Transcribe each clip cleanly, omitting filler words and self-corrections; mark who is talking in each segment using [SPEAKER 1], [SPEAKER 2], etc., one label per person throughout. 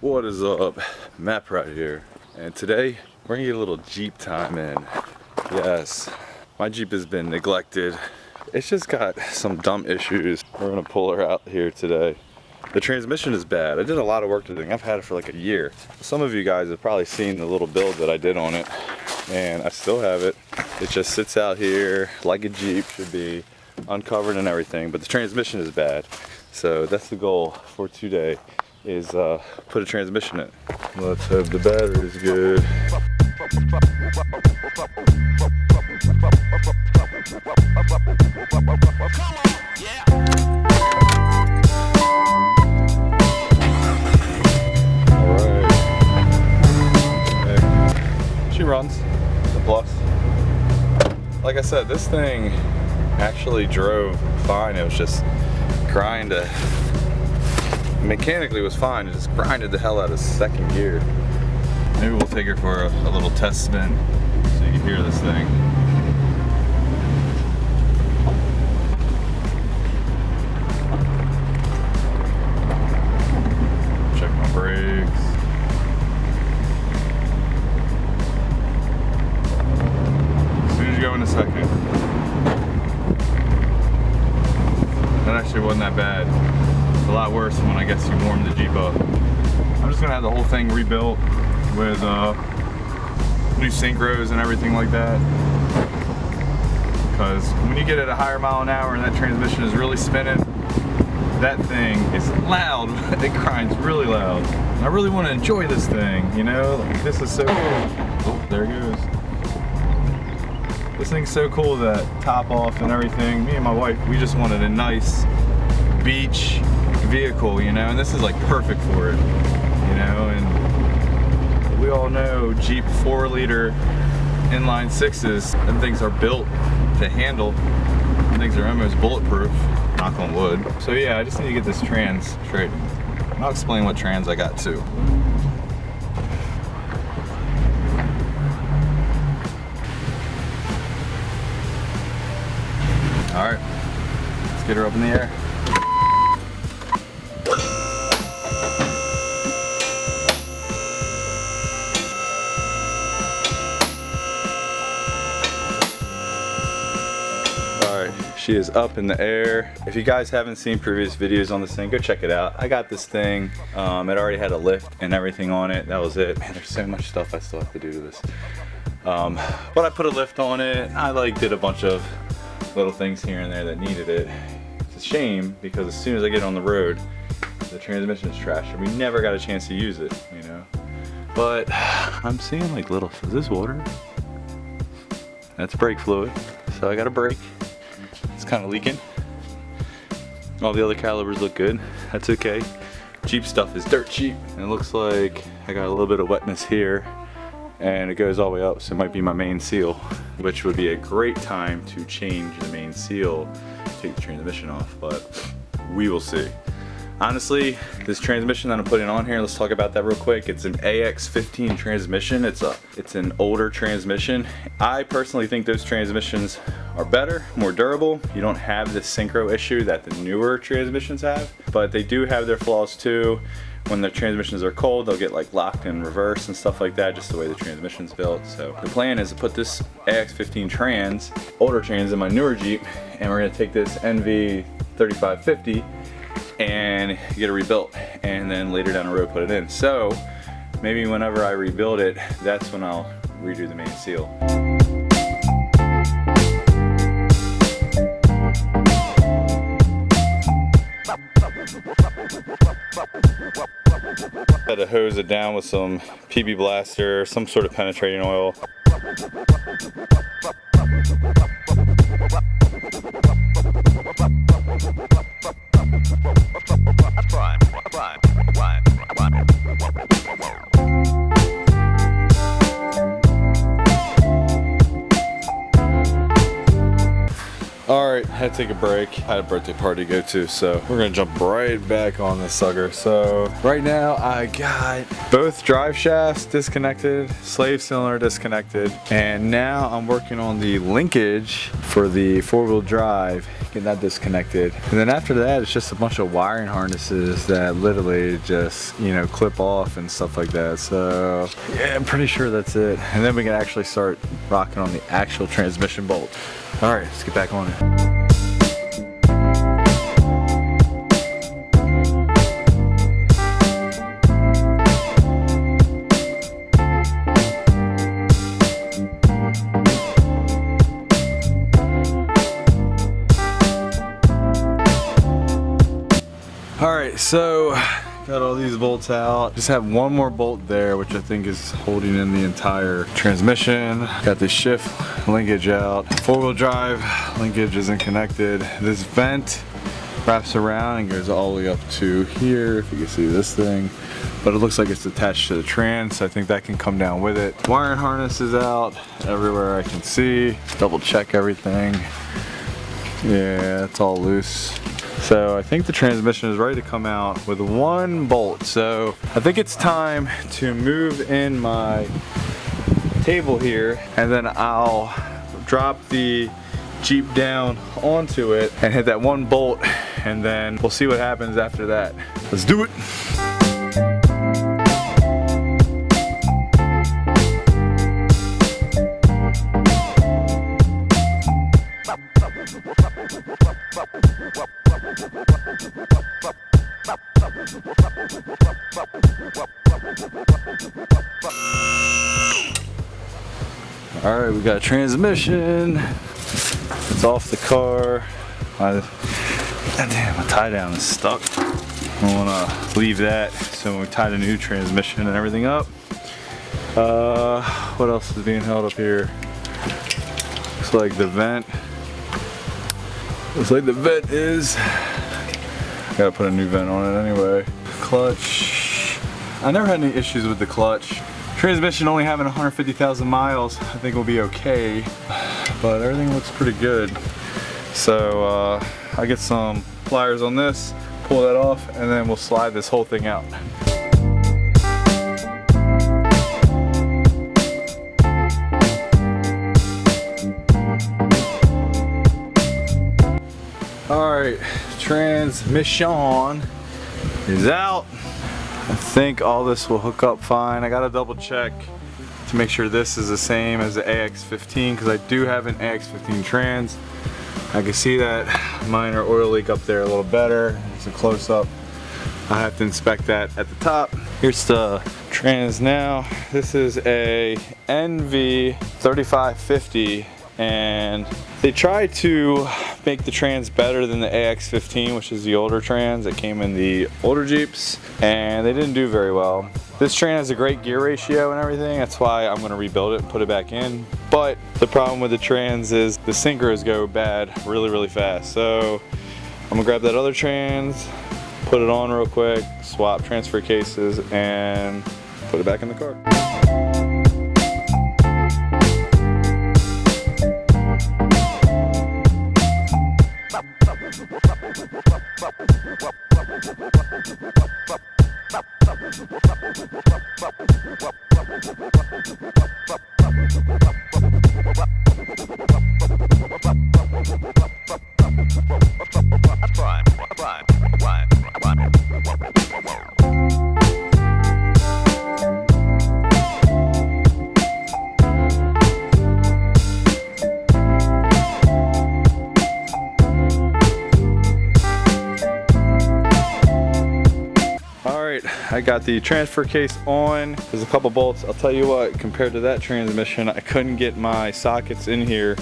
[SPEAKER 1] What is up? Pratt here, and today we're gonna get a little Jeep time in. Yes, my Jeep has been neglected. It's just got some dumb issues. We're gonna pull her out here today. The transmission is bad. I did a lot of work to the thing. I've had it for like a year. Some of you guys have probably seen the little build that I did on it, and I still have it. It just sits out here like a Jeep should be, uncovered and everything, but the transmission is bad. So that's the goal for today, is put a transmission in it. Let's hope the battery's good. Alright. Okay. She runs, the plus. Like I said, this thing actually drove fine. It was just mechanically was fine. It just grinded the hell out of second gear. Maybe we'll take her for a little test spin so you can hear this thing. Check my brakes. As soon as you go in a second. That actually wasn't that bad. It's a lot worse when I guess you warm the Jeep up. I'm just gonna have the whole thing rebuilt with new synchros and everything like that. Because when you get at a higher mile an hour and that transmission is really spinning, that thing is loud. It grinds really loud. And I really want to enjoy this thing, you know? Like, this is so cool. Oh, there it goes. This thing's so cool, that top off and everything. Me and my wife, we just wanted a nice beach vehicle, you know, and this is like perfect for it, you know. And we all know Jeep 4-liter inline sixes, them things are built to handle. Them things are almost bulletproof, knock on wood. So yeah, I just need to get this trans straight. And I'll explain what trans I got too. Alright, let's get her up in the air. Alright, she is up in the air. If you guys haven't seen previous videos on this thing, go check it out. I got this thing, it already had a lift and everything on it. That was it. Man, there's so much stuff I still have to do to this. But I put a lift on it. I did a bunch of little things here and there that needed it. It's a shame because as soon as I get on the road, the transmission is trash and we never got a chance to use it, you know. But I'm seeing like little, is this water? That's brake fluid. So I got a brake. It's kind of leaking. All the other calibers look good. That's okay. Jeep stuff is dirt cheap. And it looks like I got a little bit of wetness here, and it goes all the way up, so it might be my main seal, which would be a great time to change the main seal, take the transmission off, but we will see. Honestly, this transmission that I'm putting on here, let's talk about that real quick. It's an AX15 transmission. It's an older transmission. I personally think those transmissions are better, more durable. You don't have this synchro issue that the newer transmissions have, but they do have their flaws too. When the transmissions are cold, they'll get like locked in reverse and stuff like that, just the way the transmission's built. So the plan is to put this AX15 trans, older trans, in my newer Jeep, and we're gonna take this NV 3550 and get it rebuilt, and then later down the road put it in. So maybe whenever I rebuild it, that's when I'll redo the main seal. Had to hose it down with some PB Blaster, some sort of penetrating oil. Alright, had to take a break. I had a birthday party to go to, so we're gonna jump right back on this sucker. So right now I got both drive shafts disconnected, slave cylinder disconnected, and now I'm working on the linkage for the four-wheel drive getting that disconnected. And then after that, it's just a bunch of wiring harnesses that literally just, you know, clip off and stuff like that. So yeah, I'm pretty sure that's it. And then we can actually start rocking on the actual transmission bolt. All right, let's get back on it. Alright, so got all these bolts out. Just have one more bolt there, which I think is holding in the entire transmission. Got the shift linkage out. Four-wheel drive linkage isn't connected. This vent wraps around and goes all the way up to here, if you can see this thing. But it looks like it's attached to the trans, so I think that can come down with it. Wiring harness is out everywhere I can see. Double check everything. Yeah, it's all loose. So I think the transmission is ready to come out with one bolt. So I think it's time to move in my table here, and then I'll drop the Jeep down onto it and hit that one bolt, and then we'll see what happens after that. Let's do it. All right, we got a transmission. It's off the car. Damn, my tie down is stuck. I want to leave that so when we tie the new transmission and everything up. What else is being held up here? Looks like the vent. Looks like the vent is. Gotta put a new vent on it anyway. Clutch. I never had any issues with the clutch. Transmission only having 150,000 miles, I think will be okay, but everything looks pretty good. So I get some pliers on this, pull that off, and then we'll slide this whole thing out. All right, transmission is out. I think all this will hook up fine. I gotta double check to make sure this is the same as the AX15, because I do have an AX15 trans. I can see that minor oil leak up there a little better. It's a close up. I have to inspect that at the top. Here's the trans now. This is a NV3550, and they tried to make the trans better than the AX15, which is the older trans that came in the older Jeeps, and they didn't do very well. This trans has a great gear ratio and everything. That's why I'm gonna rebuild it and put it back in. But the problem with the trans is the synchros go bad really, really fast. So I'm gonna grab that other trans, put it on real quick, swap transfer cases, and put it back in the car. I got the transfer case on. There's a couple bolts. I'll tell you what, compared to that transmission, I couldn't get my sockets in here,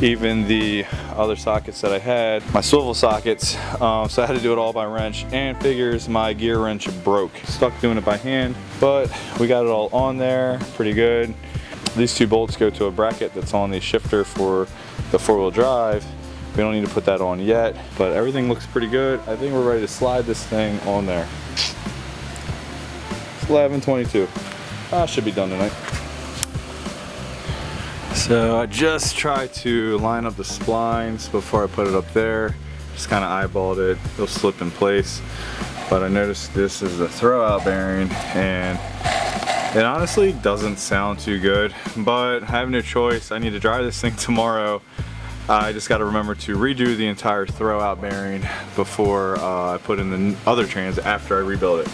[SPEAKER 1] even the other sockets that I had, my swivel sockets, so I had to do it all by wrench, and figures my gear wrench broke. Stuck doing it by hand, but we got it all on there, pretty good. These two bolts go to a bracket that's on the shifter for the four-wheel drive. We don't need to put that on yet, but everything looks pretty good. I think we're ready to slide this thing on there. 11:22. Should be done tonight. So I just tried to line up the splines before I put it up there. Just kind of eyeballed it. It'll slip in place. But I noticed this is a throwout bearing, and it honestly doesn't sound too good. But I have no choice. I need to drive this thing tomorrow. I just got to remember to redo the entire throwout bearing before I put in the other trans after I rebuild it.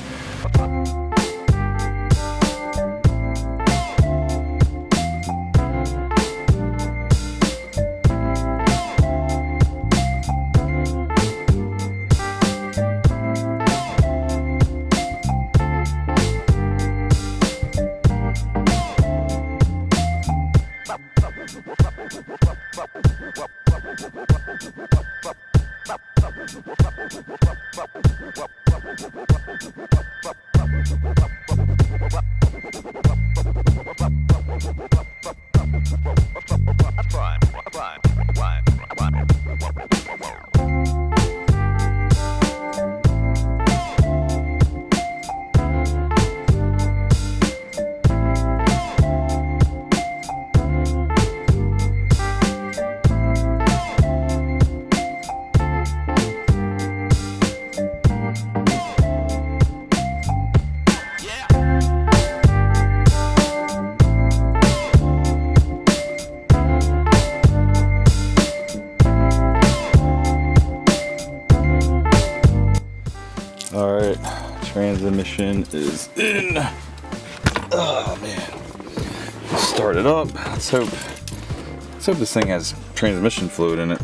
[SPEAKER 1] Alright, transmission is in. Oh man. Start it up. Let's hope this thing has transmission fluid in it.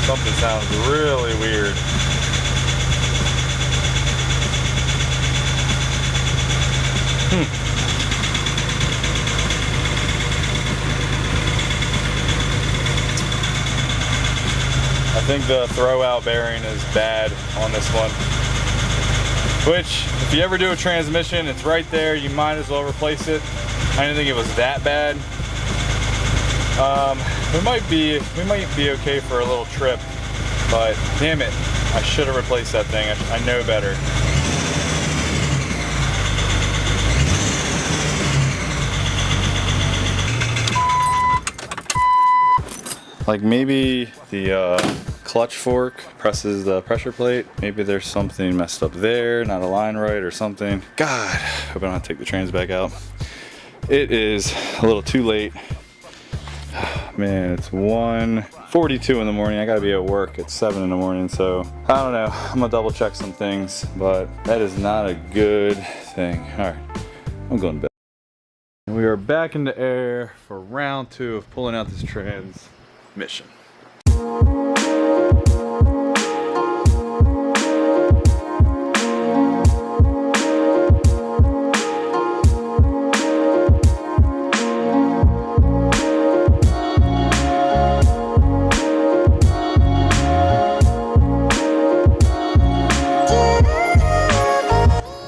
[SPEAKER 1] Something sounds really weird. I think the throwout bearing is bad on this one. Which, if you ever do a transmission, it's right there. You might as well replace it. I didn't think it was that bad. We might be okay for a little trip, but damn it, I should have replaced that thing. I know better. Like maybe the clutch fork presses the pressure plate. Maybe there's something messed up there, not aligned right or something. God, hope I don't have to take the trans back out. It is a little too late. Man, it's 1:42 in the morning. I gotta be at work at 7 in the morning, so I don't know. I'm gonna double check some things, but that is not a good thing. All right, I'm going to bed. We are back in the air for round 2 of pulling out this transmission.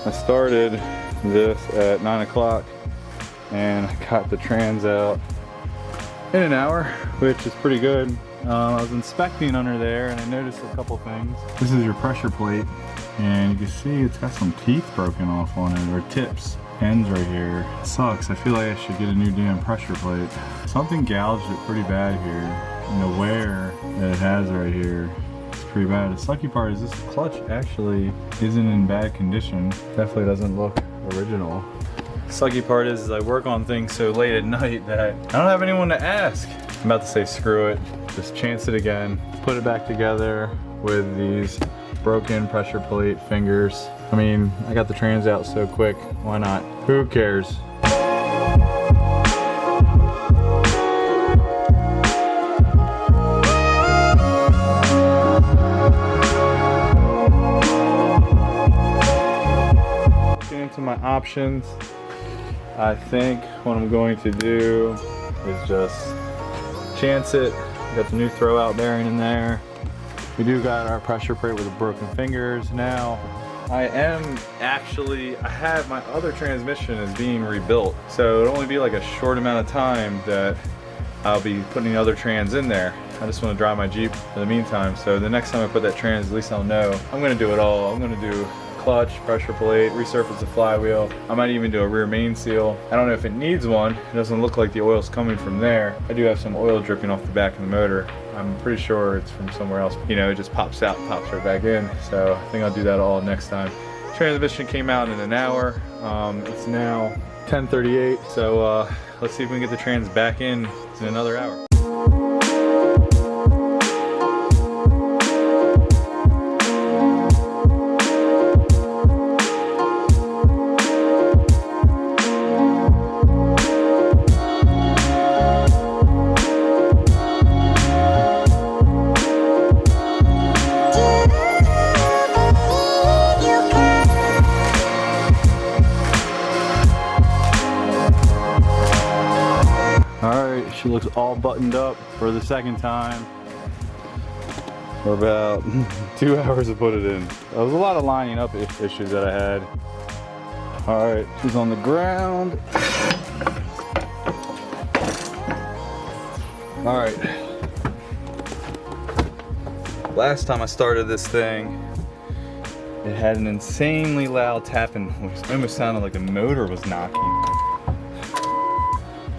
[SPEAKER 1] I started this at 9 o'clock and I got the trans out in an hour, which is pretty good. I was inspecting under there and I noticed a couple things. This is your pressure plate and you can see it's got some teeth broken off on it, or tips, ends right here. It sucks. I feel like I should get a new damn pressure plate. Something gouged it pretty bad here, and the wear that it has right here, it's pretty bad. The sucky part is this clutch actually isn't in bad condition. Definitely doesn't look original. Sucky part is I work on things so late at night that I don't have anyone to ask. I'm about to say screw it, just chance it again, put it back together with these broken pressure plate fingers. I mean, I got the trans out so quick, why not? Who cares? Looking into my options, I think what I'm going to do is just chance it. Got the new throwout bearing in there. We do got our pressure plate with the broken fingers. Now, I have my other transmission is being rebuilt. So it'll only be like a short amount of time that I'll be putting the other trans in there. I just want to drive my Jeep in the meantime. So the next time I put that trans, at least I'll know I'm going to do it all. I'm going to do clutch, pressure plate, resurface the flywheel. I might even do a rear main seal. I don't know if it needs one. It doesn't look like the oil's coming from there. I do have some oil dripping off the back of the motor. I'm pretty sure it's from somewhere else. You know, it just pops out and pops right back in. So I think I'll do that all next time. Transmission came out in an hour. It's now 10:38. So let's see if we can get the trans back in another hour. She looks all buttoned up for the second time. We're about 2 hours to put it in. There was a lot of lining up issues that I had. All right, she's on the ground. All right. Last time I started this thing, it had an insanely loud tapping noise. It almost sounded like the motor was knocking.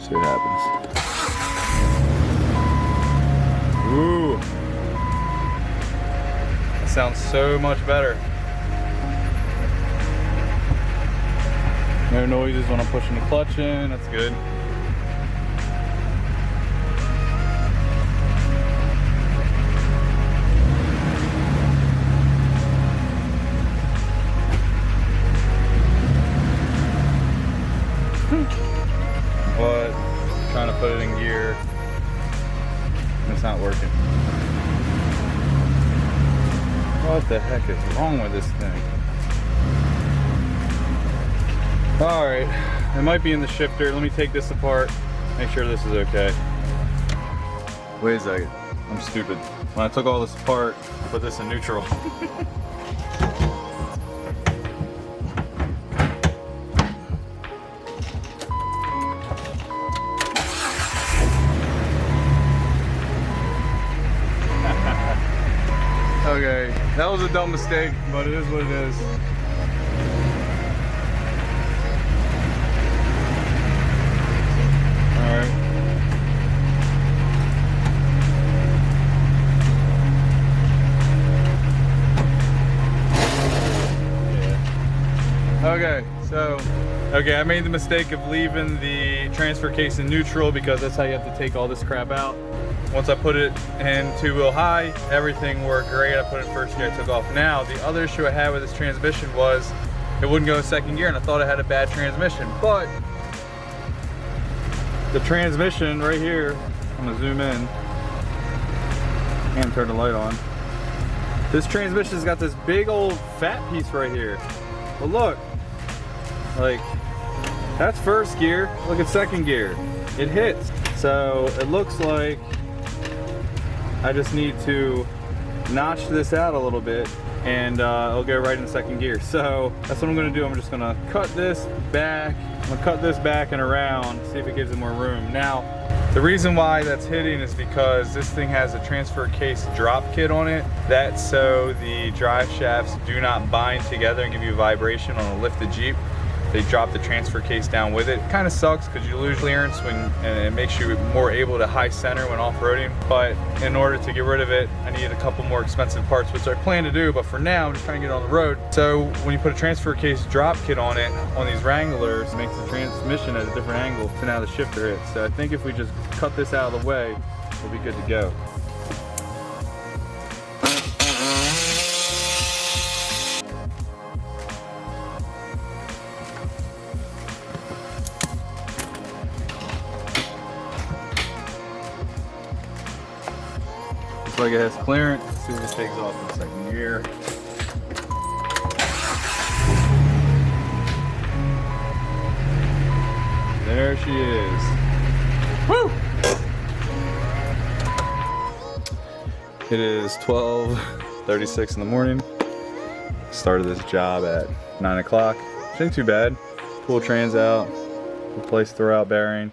[SPEAKER 1] See what happens. Ooh, that sounds so much better. No noises when I'm pushing the clutch in, that's good. But trying to put it in gear. It's not working. What the heck is wrong with this thing? Alright, it might be in the shifter. Let me take this apart, make sure this is okay. Wait a second, I'm stupid. When I took all this apart, I put this in neutral. Okay, that was a dumb mistake, but it is what it is. Alright. Yeah. Okay, I made the mistake of leaving the transfer case in neutral because that's how you have to take all this crap out. Once I put it in two-wheel high, everything worked great. I put it in first gear, I took off. Now, the other issue I had with this transmission was it wouldn't go in second gear, and I thought I had a bad transmission. But the transmission right here, I'm gonna zoom in and turn the light on. This transmission's got this big old fat piece right here. But look, like, that's first gear. Look at second gear. It hits. So it looks like I just need to notch this out a little bit and it'll go right in second gear. So that's what I'm gonna do. I'm just gonna cut this back. I'm gonna cut this back and around, see if it gives it more room. Now, the reason why that's hitting is because this thing has a transfer case drop kit on it. That's so the drive shafts do not bind together and give you vibration on a lifted Jeep. They drop the transfer case down with it. Kind of sucks because you lose clearance and it makes you more able to high center when off-roading. But in order to get rid of it, I need a couple more expensive parts, which I plan to do, but for now, I'm just trying to get on the road. So when you put a transfer case drop kit on it, on these Wranglers, it makes the transmission at a different angle to now the shifter hits. So I think if we just cut this out of the way, we'll be good to go. Looks like it has clearance. Let's see if it takes off in second gear. There she is. Woo! It is 12:36 in the morning. Started this job at 9 o'clock. Which ain't too bad. Pull trans out, replace throwout bearing,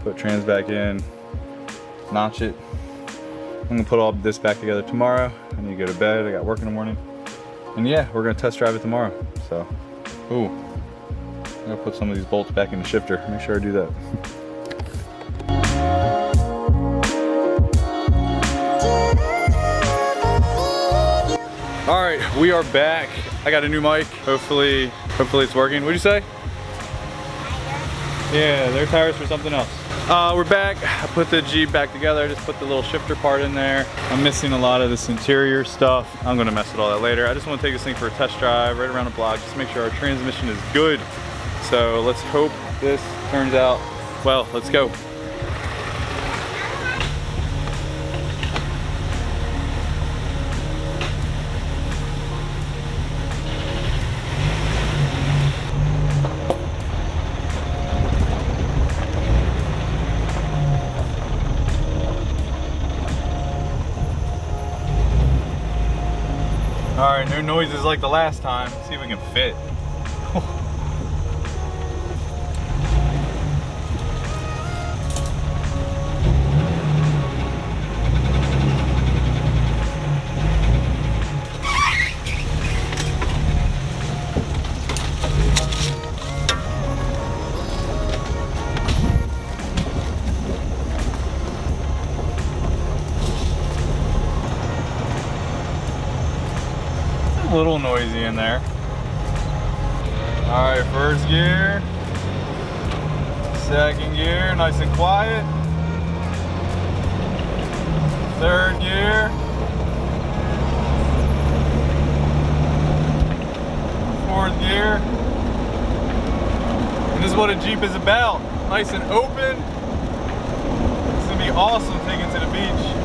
[SPEAKER 1] put trans back in, notch it. I'm gonna put all this back together tomorrow. I need to go to bed. I got work in the morning. And yeah, we're gonna test drive it tomorrow. So, ooh, I'm gonna put some of these bolts back in the shifter. Make sure I do that. All right, we are back. I got a new mic. Hopefully it's working. What'd you say? Yeah, they're tires for something else. We're back. I put the Jeep back together. I just put the little shifter part in there. I'm missing a lot of this interior stuff. I'm gonna mess with all that later. I just wanna take this thing for a test drive right around the block, just to make sure our transmission is good. So let's hope this turns out well. Let's go. All right, no noises like the last time. Let's see if we can fit. A little noisy in there. All right, first gear, second gear, nice and quiet. Third gear, fourth gear. And this is what a Jeep is about. Nice and open. It's gonna be awesome taking to the beach.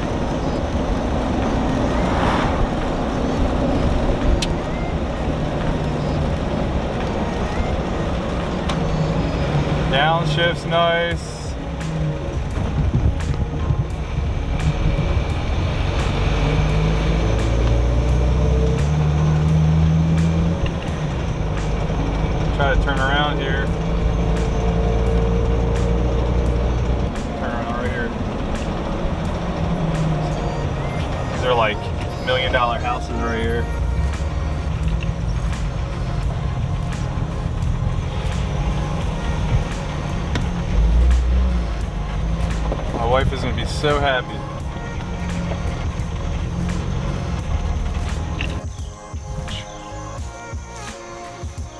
[SPEAKER 1] Downshift's nice. Try to turn around here. Turn around right here. These are like $1 million houses right here. My wife is going to be so happy.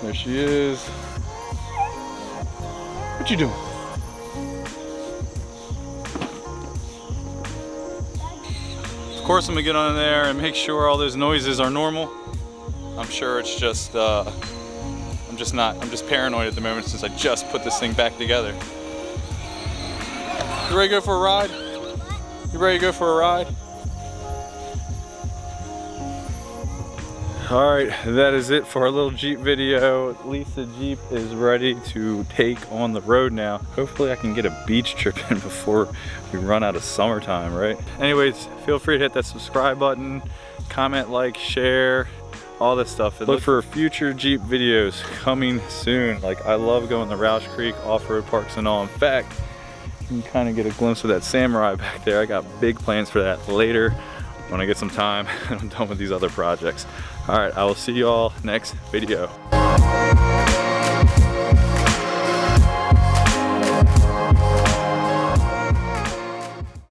[SPEAKER 1] There she is. What you doing? Of course I'm going to get on there and make sure all those noises are normal. I'm sure it's just, I'm just paranoid at the moment since I just put this thing back together. You ready to go for a ride? You ready to go for a ride? All right, that is it for our little Jeep video. At least the Jeep is ready to take on the road now. Hopefully I can get a beach trip in before we run out of summertime, right? Anyways, feel free to hit that subscribe button, comment, like, share, all this stuff. And look for future Jeep videos coming soon. Like, I love going to Roush Creek, off-road parks and all. In fact, you can kind of get a glimpse of that Samurai back there. I got big plans for that later when I get some time and I'm done with these other projects. All right, I will see you all next video.